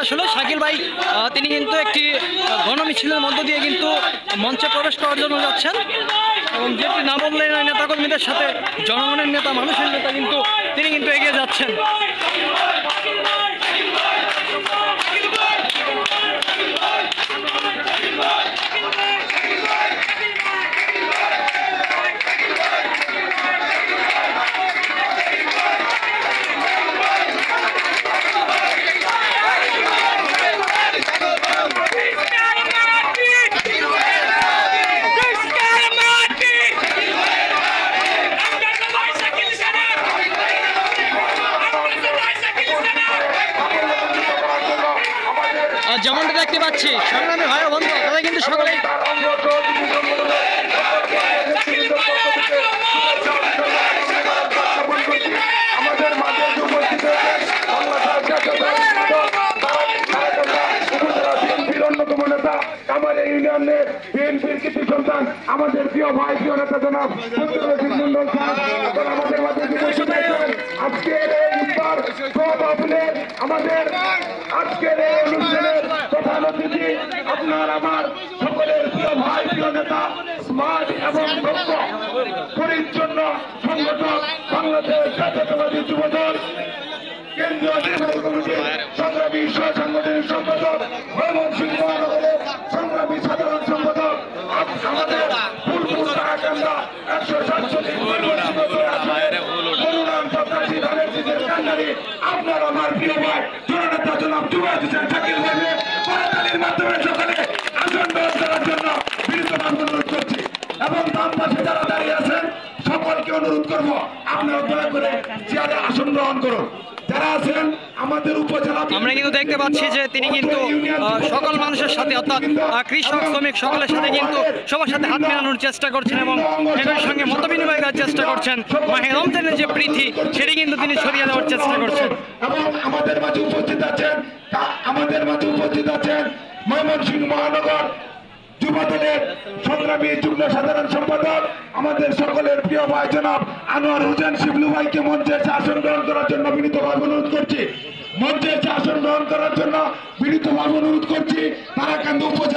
আসলে শাকিল ভাই তিনি কিন্তু একটি গণমিছিলের মধ্য দিয়ে কিন্তু মঞ্চে প্রবেশ করার জন্য যাচ্ছেন এবং যেটি না বললেন নেতাকর্মীদের সাথে জনগণের নেতা মানুষের নেতা কিন্তু তিনি কিন্তু এগিয়ে যাচ্ছেন। যেমনটা দেখতে পাচ্ছি সংগ্রামী ভাই বন্ধু তারা কিন্তু সকলেই আমাদের ইউনিয়নের বিএনপির কৃষি সন্তান আমাদের প্রিয় ভাই প্রিয় নেতা জনাব আমাদের মাঝে আজকের এই ইফতার আমাদের আজকের এই অনুষ্ঠানের প্রধান অতিথি আপনার আমার সকলের প্রিয় ভাই প্রিয় নেতা স্মার্ট এবং দক্ষ পরিচ্ছন্ন সংগঠন বাংলাদেশ জাতীয়তাবাদী যুবদল কেন্দ্রীয় নির্বাহী কমিটির সংগ্রামী সাংগঠনিক সম্পাদক ময়মনসিংহ মহানগরের সংগ্রামী সাধারণ সম্পাদক আমাদের ফুলপুর তারাকান্দা 147 আপনার আমার প্রিয় ভাই জননেতা জনাব জুবাইর হোসেন শাকিল ভাইয়ের করতালির মাধ্যমে সকালে আসন গ্রহণ করার জন্য বিনীতভাবে অনুরোধ করছি এবং বাম পাশে যারা দাঁড়িয়ে আছেন সকলকে অনুরোধ করব আপনারা দয়া করে চেয়ারে আসন গ্রহণ করুন। যারা আছেন আমাদের উপজেলা আমরা কিন্তু দেখতে পাচ্ছি যে তিনি কিন্তু সকল মানুষের সাথে অর্থাৎ কৃষক শ্রমিক সকলের সাথে কিন্তু সবার সাথে হাত মেলানোর চেষ্টা করছেন এবং একই সঙ্গে মত বিনিময় করার চেষ্টা করছেন। মাহে রমজানের যে প্রীতি সেটি কিন্তু তিনি ছড়িয়ে দেওয়ার চেষ্টা করছেন। এবং আমাদের মাঝে উপস্থিত আছেন ময়মনসিংহ মহানগর যুবদলের সংগ্রামী যুগ্ম সাধারণ সম্পাদক আমাদের সকলের প্রিয় ভাই জনাব আনোয়ার হোসেন শিবলু ভাইকে মঞ্চে আসন গ্রহণ করার জন্য বিনীতভাবে অনুরোধ করছি। মঞ্চে আসন গ্রহণ করার জন্য বিনীতভাবে অনুরোধ করছি। তারাকান্দা উপজেলা